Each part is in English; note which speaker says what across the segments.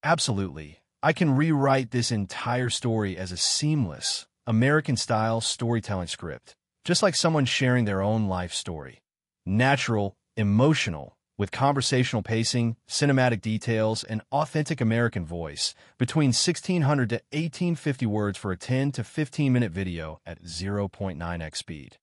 Speaker 1: Absolutely. I can rewrite this entire story as a seamless, American-style storytelling script, just like someone sharing their own life story. Natural, emotional, with conversational pacing, cinematic details, and authentic American voice, between 1600 to 1850 words for a 10 to 15-minute video at 0.9x speed.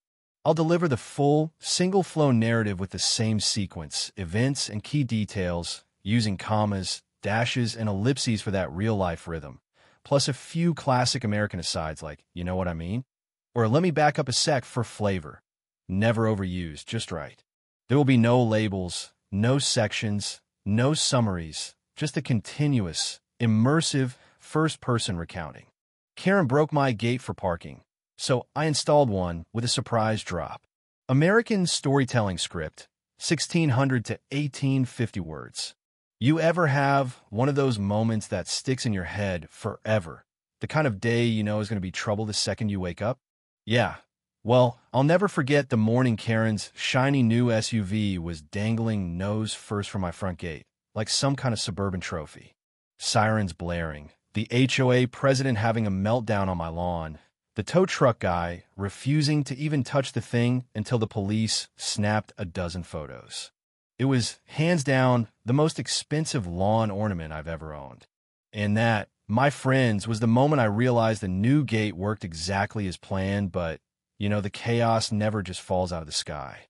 Speaker 1: I'll deliver the full, single-flow narrative with the same sequence, events, and key details, using commas, dashes, and ellipses for that real-life rhythm, plus a few classic American asides like, you know what I mean? Or let me back up a sec for flavor. Never overused, just right. There will be no labels, no sections, no summaries, just a continuous, immersive, first-person recounting. Karen broke my gate for parking, so I installed one with a surprise drop. American storytelling script, 1600 to 1850 words. You ever have one of those moments that sticks in your head forever? The kind of day you know is going to be trouble the second you wake up? Yeah. Well, I'll never forget the morning Karen's shiny new SUV was dangling nose first from my front gate, like some kind of suburban trophy. Sirens blaring, the HOA president having a meltdown on my lawn, the tow truck guy refusing to even touch the thing until the police snapped a dozen photos. It was, hands down, the most expensive lawn ornament I've ever owned. And that, my friends, was the moment I realized the new gate worked exactly as planned, but, you know, the chaos never just falls out of the sky.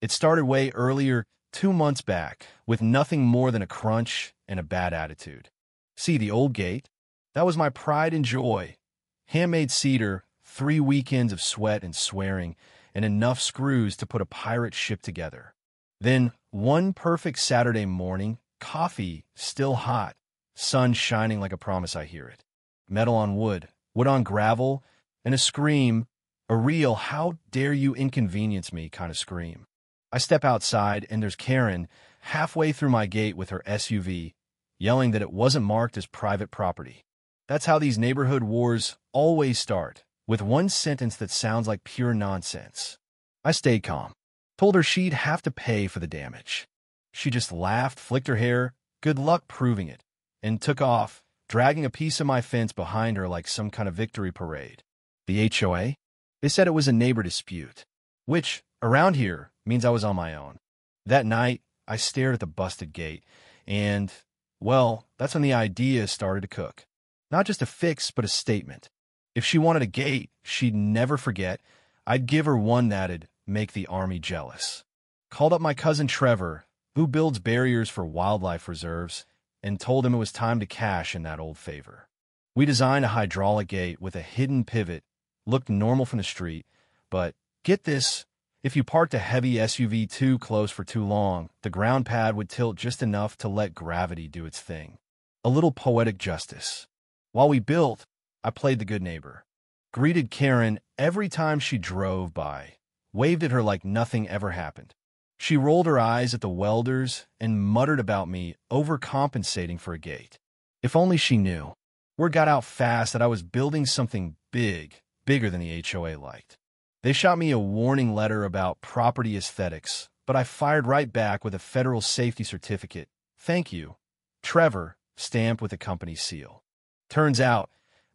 Speaker 1: It started way earlier, 2 months back, with nothing more than a crunch and a bad attitude. See, the old gate? That was my pride and joy. Handmade cedar, 3 weekends of sweat and swearing, and enough screws to put a pirate ship together. Then, one perfect Saturday morning, coffee still hot, sun shining like a promise I hear it. Metal on wood, wood on gravel, and a scream, a real "how dare you inconvenience me" kind of scream. I step outside, and there's Karen, halfway through my gate with her SUV, yelling that it wasn't marked as private property. That's how these neighborhood wars always start, with one sentence that sounds like pure nonsense. I stayed calm. Told her she'd have to pay for the damage. She just laughed, flicked her hair, good luck proving it, and took off, dragging a piece of my fence behind her like some kind of victory parade. The HOA? They said it was a neighbor dispute, which, around here, means I was on my own. That night, I stared at the busted gate, and, well, that's when the idea started to cook. Not just a fix, but a statement. If she wanted a gate she'd never forget, I'd give her one that'd make the army jealous. Called up my cousin Trevor, who builds barriers for wildlife reserves, and told him it was time to cash in that old favor. We designed a hydraulic gate with a hidden pivot, looked normal from the street, but, get this, if you parked a heavy SUV too close for too long, the ground pad would tilt just enough to let gravity do its thing. A little poetic justice. While we built, I played the good neighbor. Greeted Karen every time she drove by, waved at her like nothing ever happened. She rolled her eyes at the welders and muttered about me overcompensating for a gate. If only she knew. Word got out fast that I was building something big, bigger than the HOA liked. They shot me a warning letter about property aesthetics, but I fired right back with a federal safety certificate. Thank you, Trevor, stamped with a company seal. Turns out,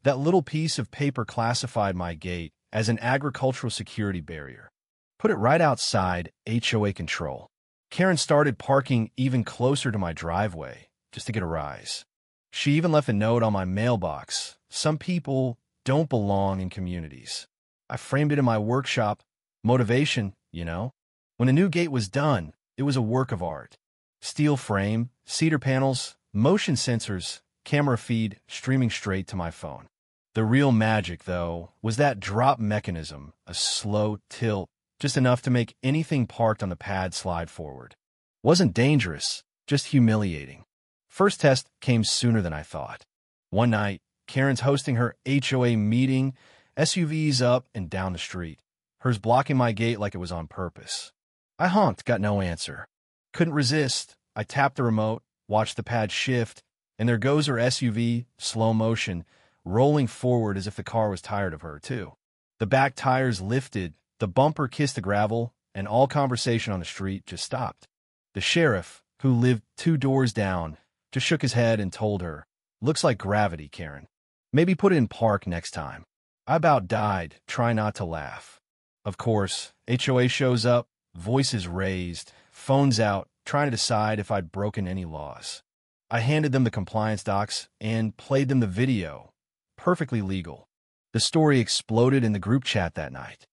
Speaker 1: that little piece of paper classified my gate as an agricultural security barrier. Put it right outside HOA control. Karen started parking even closer to my driveway, just to get a rise. She even left a note on my mailbox. Some people don't belong in communities. I framed it in my workshop. Motivation, you know. When the new gate was done, it was a work of art. Steel frame, cedar panels, motion sensors, camera feed streaming straight to my phone. The real magic, though, was that drop mechanism, a slow tilt, just enough to make anything parked on the pad slide forward. Wasn't dangerous, just humiliating. First test came sooner than I thought. One night, Karen's hosting her HOA meeting, SUVs up and down the street, hers blocking my gate like it was on purpose. I honked, got no answer. Couldn't resist. I tapped the remote, watched the pad shift, and there goes her SUV, slow motion, rolling forward as if the car was tired of her, too. The back tires lifted, the bumper kissed the gravel, and all conversation on the street just stopped. The sheriff, who lived 2 doors down, just shook his head and told her, Looks like gravity, Karen. Maybe put it in park next time. I about died, try not to laugh. Of course, HOA shows up, voices raised, phones out, trying to decide if I'd broken any laws. I handed them the compliance docs and played them the video. Perfectly legal. The story exploded in the group chat that night.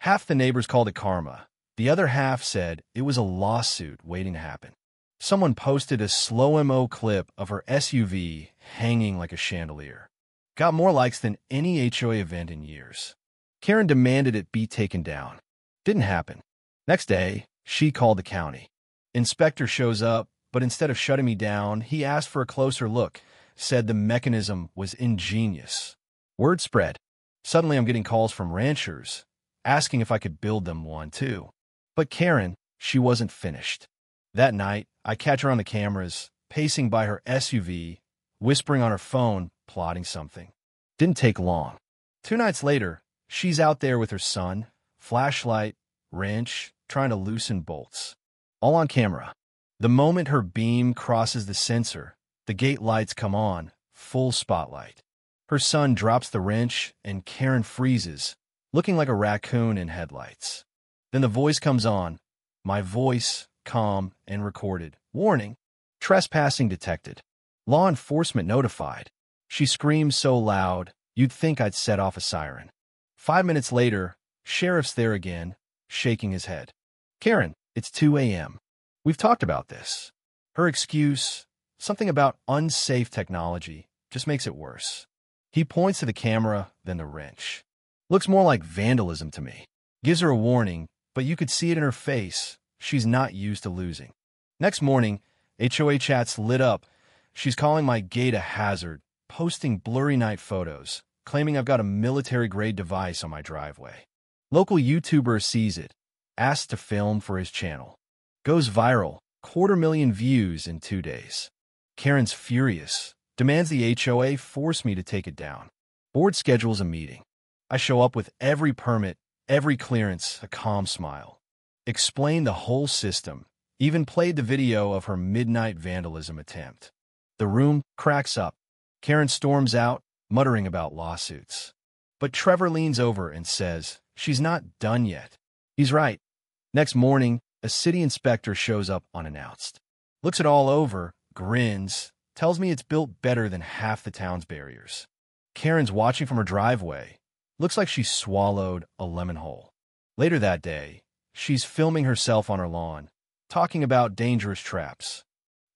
Speaker 1: Half the neighbors called it karma. The other half said it was a lawsuit waiting to happen. Someone posted a slow-mo clip of her SUV hanging like a chandelier. Got more likes than any HOA event in years. Karen demanded it be taken down. Didn't happen. Next day, she called the county. Inspector shows up, but instead of shutting me down, he asked for a closer look, said the mechanism was ingenious. Word spread. Suddenly I'm getting calls from ranchers, asking if I could build them one too. But Karen, she wasn't finished. That night, I catch her on the cameras, pacing by her SUV, whispering on her phone, plotting something. Didn't take long. 2 nights later, she's out there with her son, flashlight, wrench, trying to loosen bolts. All on camera. The moment her beam crosses the sensor, the gate lights come on, full spotlight. Her son drops the wrench, and Karen freezes, looking like a raccoon in headlights. Then the voice comes on. My voice, calm and recorded. Warning. Trespassing detected. Law enforcement notified. She screams so loud, you'd think I'd set off a siren. 5 minutes later, sheriff's there again, shaking his head. Karen, it's 2 a.m. We've talked about this. Her excuse, something about unsafe technology, just makes it worse. He points to the camera, then the wrench. Looks more like vandalism to me. Gives her a warning, but you could see it in her face. She's not used to losing. Next morning, HOA chat's lit up. She's calling my gate a hazard, posting blurry night photos, claiming I've got a military-grade device on my driveway. Local YouTuber sees it, asks to film for his channel. Goes viral, 250,000 views in 2 days. Karen's furious, demands the HOA force me to take it down. Board schedules a meeting. I show up with every permit, every clearance, a calm smile. Explained the whole system, even played the video of her midnight vandalism attempt. The room cracks up. Karen storms out, muttering about lawsuits. But Trevor leans over and says she's not done yet. He's right. Next morning, a city inspector shows up unannounced. Looks it all over, grins, tells me it's built better than half the town's barriers. Karen's watching from her driveway. Looks like she swallowed a lemon whole. Later that day, she's filming herself on her lawn, talking about dangerous traps.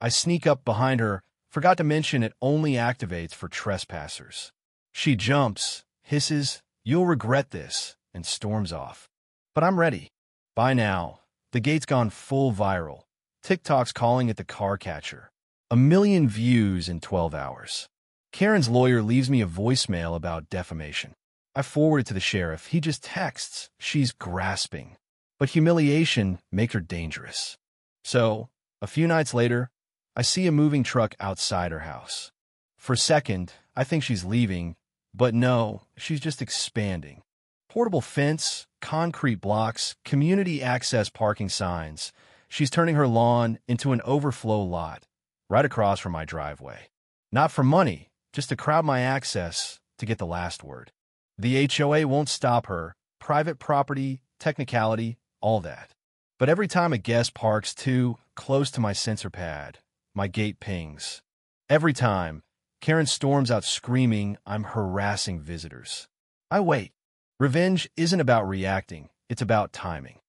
Speaker 1: I sneak up behind her, forgot to mention it only activates for trespassers. She jumps, hisses, "You'll regret this," and storms off. But I'm ready. By now, the gate's gone full viral. TikTok's calling it the car catcher. 1 million views in 12 hours. Karen's lawyer leaves me a voicemail about defamation. I forward it to the sheriff. He just texts. She's grasping. But humiliation makes her dangerous. So, a few nights later, I see a moving truck outside her house. For a second, I think she's leaving, but no, she's just expanding. Portable fence, concrete blocks, community access parking signs. She's turning her lawn into an overflow lot, right across from my driveway. Not for money, just to crowd my access to get the last word. The HOA won't stop her. Private property, technicality, all that. But every time a guest parks too close to my sensor pad, my gate pings. Every time, Karen storms out screaming I'm harassing visitors. I wait. Revenge isn't about reacting, it's about timing.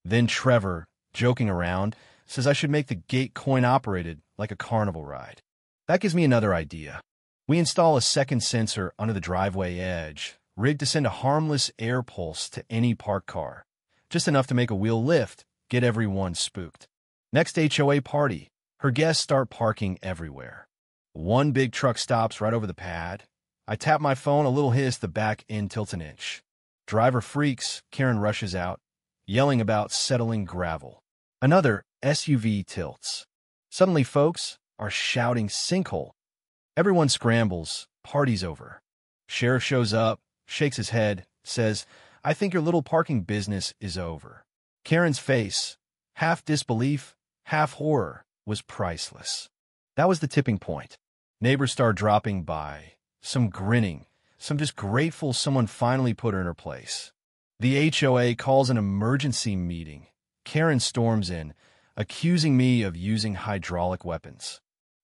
Speaker 1: Then Trevor, joking around, says I should make the gate coin-operated like a carnival ride. That gives me another idea. We install a second sensor under the driveway edge, rigged to send a harmless air pulse to any parked car. Just enough to make a wheel lift, get everyone spooked. Next HOA party, her guests start parking everywhere. One big truck stops right over the pad. I tap my phone, a little hiss, the back end tilts an inch. Driver freaks, Karen rushes out, yelling about settling gravel. Another SUV tilts. Suddenly folks are shouting sinkhole. Everyone scrambles, party's over. Sheriff shows up, shakes his head, says, I think your little parking business is over. Karen's face, half disbelief, half horror, was priceless. That was the tipping point. Neighbors start dropping by, some grinning, some just grateful someone finally put her in her place. The HOA calls an emergency meeting. Karen storms in, accusing me of using hydraulic weapons.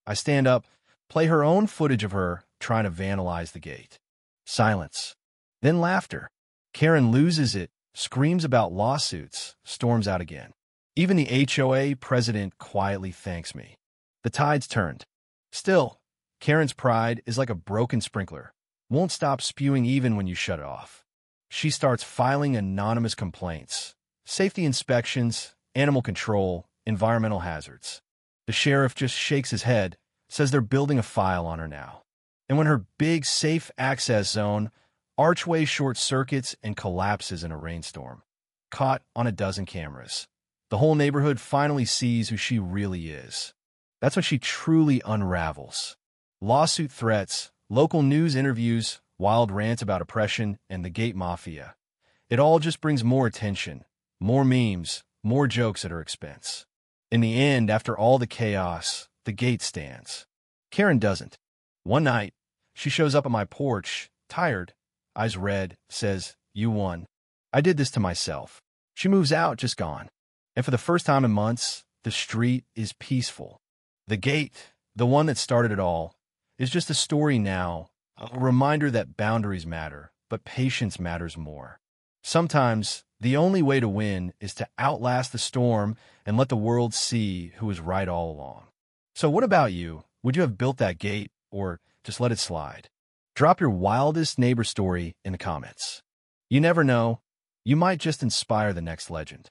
Speaker 1: I stand up, play her own footage of her trying to vandalize the gate. Silence. Then laughter. Karen loses it, screams about lawsuits, storms out again. Even the HOA president quietly thanks me. The tide's turned. Still, Karen's pride is like a broken sprinkler. Won't stop spewing even when you shut it off. She starts filing anonymous complaints. Safety inspections, animal control, environmental hazards. The sheriff just shakes his head, says they're building a file on her now. And when her big safe access zone, archway short circuits and collapses in a rainstorm. Caught on a dozen cameras. The whole neighborhood finally sees who she really is. That's when she truly unravels. Lawsuit threats, local news interviews, wild rants about oppression, and the gate mafia. It all just brings more attention, more memes, more jokes at her expense. In the end, after all the chaos, the gate stands. Karen doesn't. One night, she shows up at my porch, tired, eyes red, says, "You won. I did this to myself." She moves out, just gone. And for the first time in months, the street is peaceful. The gate, the one that started it all, is just a story now, a reminder that boundaries matter, but patience matters more. Sometimes, the only way to win is to outlast the storm and let the world see who was right all along. So what about you? Would you have built that gate, or just let it slide? Drop your wildest neighbor story in the comments. You never know, you might just inspire the next legend.